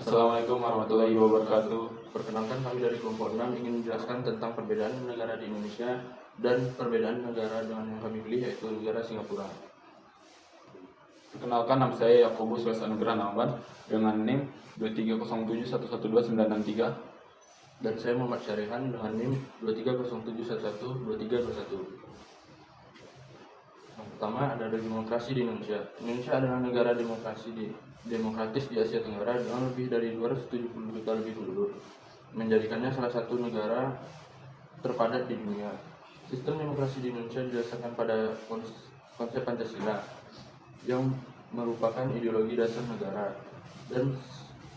Assalamualaikum warahmatullahi wabarakatuh. Perkenalkan, kami dari kelompok 6 ingin menjelaskan tentang perbedaan negara di Indonesia dan perbedaan negara dengan yang kami pilih, yaitu negara Singapura. Perkenalkan, nama saya Yakobus Wesanugraha Nawan dengan NIM 230711293, dan saya Muhammad Syarihan dengan NIM 23071112321. Yang pertama ada demokrasi di Indonesia. Indonesia adalah negara demokratis di Asia Tenggara dengan lebih dari 270 juta lebih penduduk, menjadikannya salah satu negara terpadat di dunia. Sistem demokrasi di Indonesia didasarkan pada konsep Pancasila yang merupakan ideologi dasar negara dan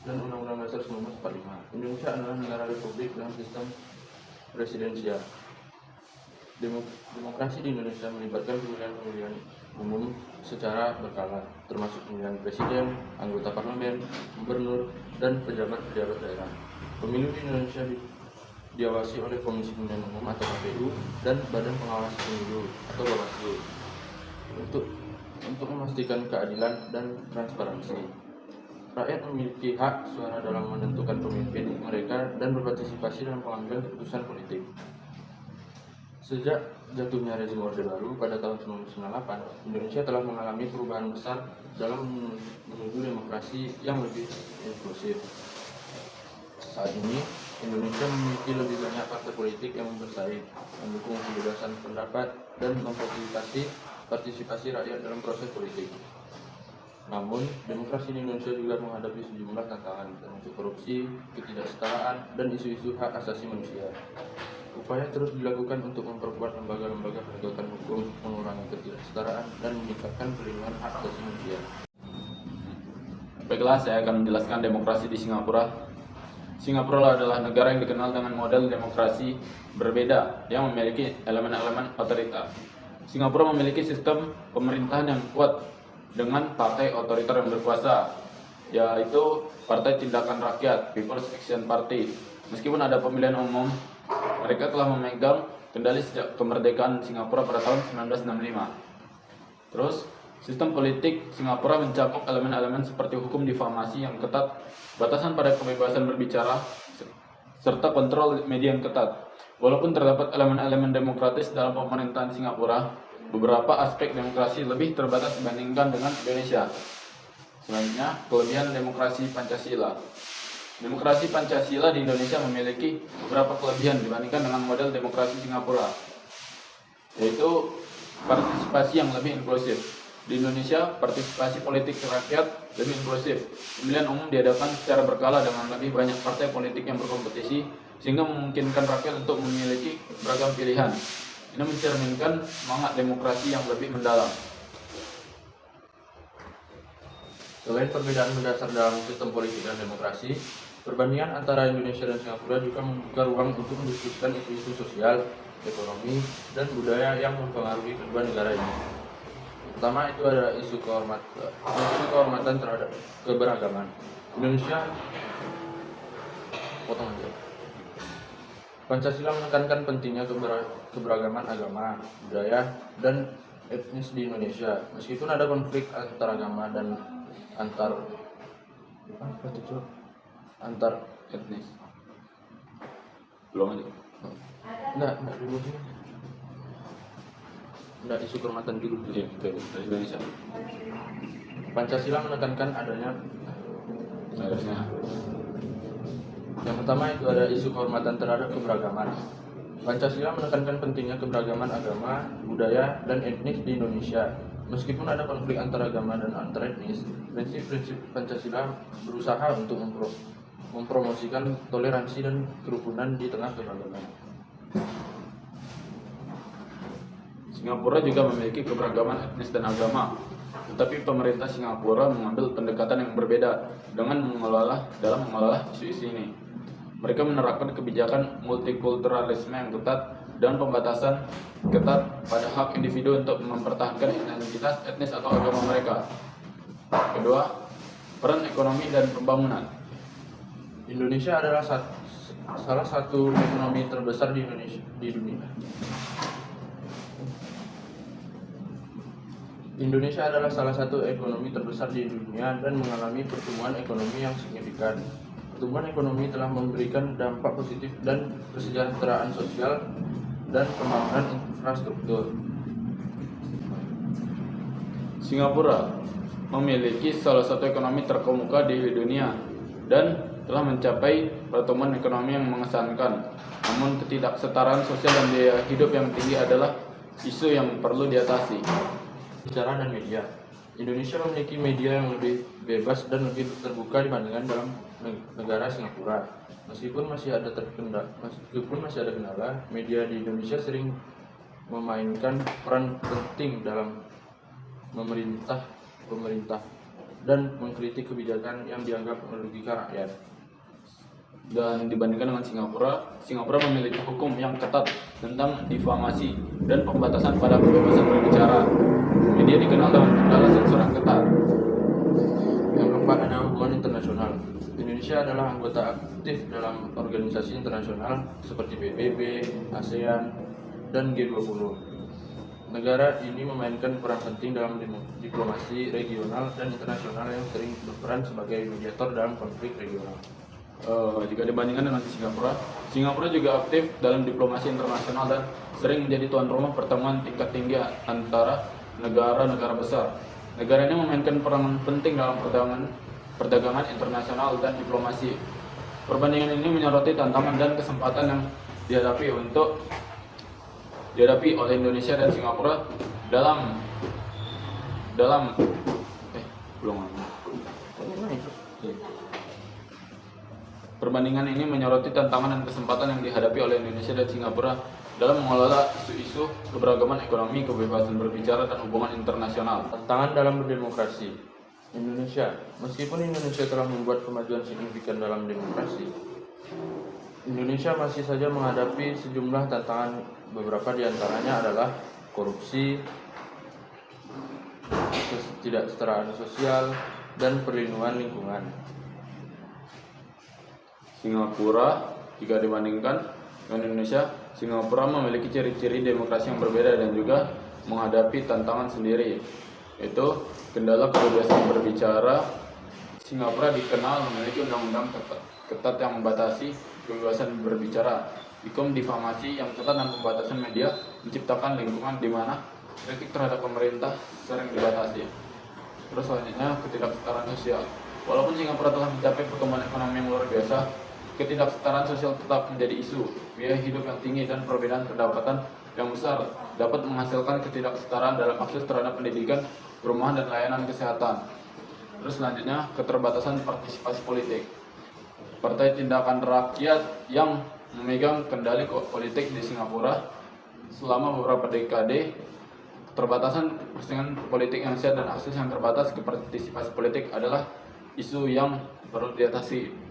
Undang-Undang Dasar 1945. Indonesia adalah negara republik dengan sistem presidensial. Demokrasi di Indonesia melibatkan pemilihan umum secara berkala, termasuk pemilihan presiden, anggota parlemen, gubernur, dan pejabat-pejabat daerah. Pemilu di Indonesia diawasi oleh Komisi Pemilihan Umum atau KPU dan Badan Pengawas Pemilu atau Bawaslu untuk memastikan keadilan dan transparansi. Rakyat memiliki hak suara dalam menentukan pemimpin mereka dan berpartisipasi dalam pengambilan keputusan politik. Sejak jatuhnya rezim Orde Baru pada tahun 1998, Indonesia telah mengalami perubahan besar dalam menuju demokrasi yang lebih inklusif. Saat ini, Indonesia memiliki lebih banyak partai politik yang bersaing, mendukung kebebasan pendapat, dan memfasilitasi rakyat dalam proses politik. Namun, demokrasi di Indonesia juga menghadapi sejumlah tantangan, termasuk korupsi, ketidaksetaraan, dan isu-isu hak asasi manusia. Upaya terus dilakukan untuk memperkuat lembaga-lembaga penegakan hukum, mengurangi ketidaksetaraan, dan meningkatkan perlindungan hak asasi manusia. Baiklah, saya akan menjelaskan demokrasi di Singapura. Singapura adalah negara yang dikenal dengan model demokrasi berbeda yang memiliki elemen-elemen otoriter. Singapura memiliki sistem pemerintahan yang kuat dengan partai otoriter yang berkuasa, yaitu Partai Tindakan Rakyat (People's Action Party). Meskipun ada pemilihan umum, mereka telah memegang kendali sejak kemerdekaan Singapura pada tahun 1965. Terus, sistem politik Singapura mencakup elemen-elemen seperti hukum difamasi yang ketat, batasan pada kebebasan berbicara, serta kontrol media yang ketat. Walaupun terdapat elemen-elemen demokratis dalam pemerintahan Singapura, beberapa aspek demokrasi lebih terbatas dibandingkan dengan Indonesia. Selanjutnya, kelebihan demokrasi Pancasila. Demokrasi Pancasila di Indonesia memiliki beberapa kelebihan dibandingkan dengan model demokrasi Singapura, yaitu partisipasi yang lebih inklusif. Di Indonesia, partisipasi politik rakyat lebih inklusif. Pemilihan umum diadakan secara berkala dengan lebih banyak partai politik yang berkompetisi, sehingga memungkinkan rakyat untuk memiliki beragam pilihan. Ini mencerminkan semangat demokrasi yang lebih mendalam. Selain perbedaan mendasar dalam sistem politik dan demokrasi, perbandingan antara Indonesia dan Singapura juga membuka ruang untuk mendiskusikan isu-isu sosial, ekonomi, dan budaya yang mempengaruhi kedua negara ini. Pertama itu adalah isu kehormatan terhadap keberagaman. Pancasila menekankan pentingnya keberagaman agama, budaya, dan etnis di Indonesia. Meskipun ada konflik antar agama dan antar etnis. Belum aja. Enggak, isu kehormatan dulu. Dari Indonesia. Pancasila menekankan adanya. Yang pertama itu ada isu kehormatan terhadap keberagaman. Pancasila menekankan pentingnya keberagaman agama, budaya, dan etnis di Indonesia. Meskipun ada konflik antar agama dan antar etnis, prinsip-prinsip Pancasila berusaha untuk mempromosikan toleransi dan kerukunan di tengah keberagaman. Singapura juga memiliki keberagaman etnis dan agama, tetapi pemerintah Singapura mengambil pendekatan yang berbeda dalam mengelola isu-isu ini. Mereka menerapkan kebijakan multikulturalisme yang ketat dan pembatasan ketat pada hak individu untuk mempertahankan identitas etnis atau agama mereka. Kedua, peran ekonomi dan pembangunan. Indonesia adalah salah satu ekonomi terbesar di dunia. Indonesia adalah salah satu ekonomi terbesar di dunia dan mengalami pertumbuhan ekonomi yang signifikan. Pertumbuhan ekonomi telah memberikan dampak positif dan kesejahteraan sosial dan pembangunan infrastruktur. Singapura memiliki salah satu ekonomi terkemuka di dunia dan telah mencapai pertumbuhan ekonomi yang mengesankan. Namun ketidaksetaraan sosial dan biaya hidup yang tinggi adalah isu yang perlu diatasi. Bicara dan media, Indonesia memiliki media yang lebih bebas dan lebih terbuka dibandingkan dalam negara Singapura. Meskipun masih ada kendala, media di Indonesia sering memainkan peran penting dalam memerintah dan mengkritik kebijakan yang dianggap merugikan rakyat. Dan dibandingkan dengan Singapura memiliki hukum yang ketat tentang difamasi dan pembatasan pada kebebasan berbicara. Media dikenal dengan kendala sensor yang ketat. Yang keempat ada hubungan internasional. Indonesia adalah anggota aktif dalam organisasi internasional seperti PBB, ASEAN, dan G20. Negara ini memainkan peran penting dalam diplomasi regional dan internasional yang sering berperan sebagai mediator dalam konflik regional. Jika dibandingkan dengan Singapura juga aktif dalam diplomasi internasional dan sering menjadi tuan rumah pertemuan tingkat tinggi antara negara-negara besar. Negara ini memainkan peran penting dalam perdagangan internasional dan diplomasi. Perbandingan ini menyoroti tantangan dan kesempatan yang dihadapi oleh Indonesia dan Singapura dalam Perbandingan ini menyoroti tantangan dan kesempatan yang dihadapi oleh Indonesia dan Singapura dalam mengelola isu-isu keberagaman ekonomi, kebebasan berbicara, dan hubungan internasional. Tantangan dalam berdemokrasi. Meskipun Indonesia telah membuat kemajuan signifikan dalam demokrasi, Indonesia masih saja menghadapi sejumlah tantangan. Beberapa di antaranya adalah korupsi, ketidaksetaraan sosial, dan perlindungan lingkungan. Singapura, jika dibandingkan dengan Indonesia, Singapura memiliki ciri-ciri demokrasi yang berbeda dan juga menghadapi tantangan sendiri, yaitu kendala kebebasan berbicara. Singapura dikenal memiliki undang-undang ketat yang membatasi kebebasan berbicara. Hukum difamasi yang ketat dan pembatasan media menciptakan lingkungan di mana kritik terhadap pemerintah sering dibatasi. Terus selanjutnya, ketidaksetaraan sosial. Walaupun Singapura telah mencapai pertumbuhan ekonomi yang luar biasa, ketidaksetaraan sosial tetap menjadi isu. Biaya hidup yang tinggi dan perbedaan pendapatan yang besar dapat menghasilkan ketidaksetaraan dalam akses terhadap pendidikan, perumahan, dan layanan kesehatan. Terus selanjutnya, keterbatasan partisipasi politik. Partai Tindakan Rakyat yang memegang kendali politik di Singapura selama beberapa dekade. Keterbatasan persaingan politik yang sehat dan akses yang terbatas ke partisipasi politik adalah isu yang perlu diatasi.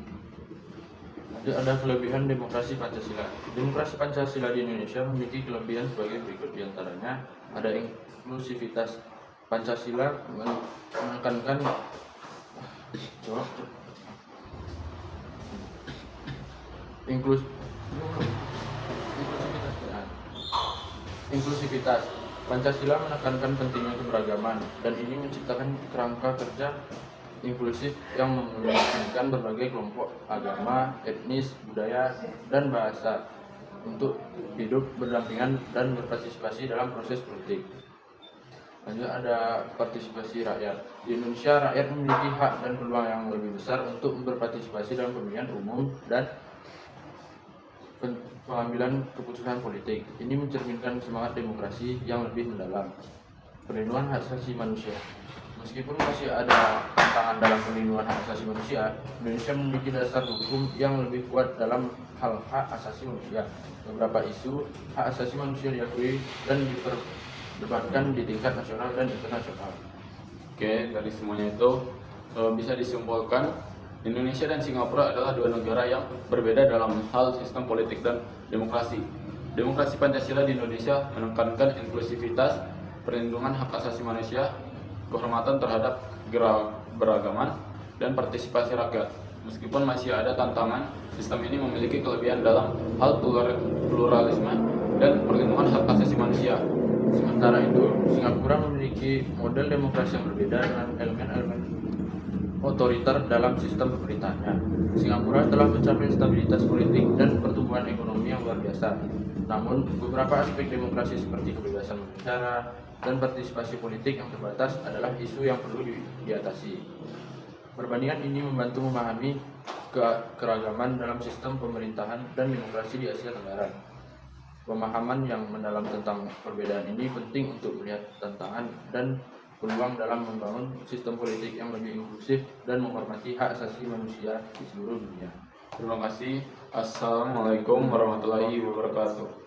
Ada kelebihan demokrasi Pancasila. Demokrasi Pancasila di Indonesia memiliki kelebihan sebagai berikut, di antaranya ada inklusivitas. Pancasila menekankan inklusivitas. Pancasila menekankan pentingnya keberagaman dan ini menciptakan kerangka kerja inklusif yang memungkinkan berbagai kelompok agama, etnis, budaya, dan bahasa untuk hidup berdampingan dan berpartisipasi dalam proses politik. Lanjut ada partisipasi rakyat. Di Indonesia, rakyat memiliki hak dan peluang yang lebih besar untuk berpartisipasi dalam pemilihan umum dan pengambilan keputusan politik. Ini mencerminkan semangat demokrasi yang lebih mendalam. Perlindungan hak asasi manusia. Meskipun masih ada tantangan dalam perlindungan hak asasi manusia, Indonesia memiliki dasar hukum yang lebih kuat dalam hal hak asasi manusia. Beberapa isu hak asasi manusia diakui dan diperdebatkan di tingkat nasional dan internasional. Oke, dari semuanya itu bisa disimpulkan Indonesia dan Singapura adalah dua negara yang berbeda dalam hal sistem politik dan demokrasi. Demokrasi Pancasila di Indonesia menekankan inklusivitas, perlindungan hak asasi manusia, kehormatan terhadap keberagaman, dan partisipasi rakyat. Meskipun masih ada tantangan, sistem ini memiliki kelebihan dalam hal pluralisme dan perlindungan hak asasi manusia. Sementara itu, Singapura memiliki model demokrasi yang berbeda dengan elemen-elemen otoriter dalam sistem pemerintahannya. Singapura telah mencapai stabilitas politik dan pertumbuhan ekonomi yang luar biasa. Namun, beberapa aspek demokrasi seperti kebebasan berbicara dan partisipasi politik yang terbatas adalah isu yang perlu diatasi. Perbandingan ini membantu memahami keragaman dalam sistem pemerintahan dan demokrasi di Asia Tenggara. Pemahaman yang mendalam tentang perbedaan ini penting untuk melihat tantangan dan peluang dalam membangun sistem politik yang lebih inklusif dan menghormati hak asasi manusia di seluruh dunia. Terima kasih. Assalamualaikum warahmatullahi wabarakatuh.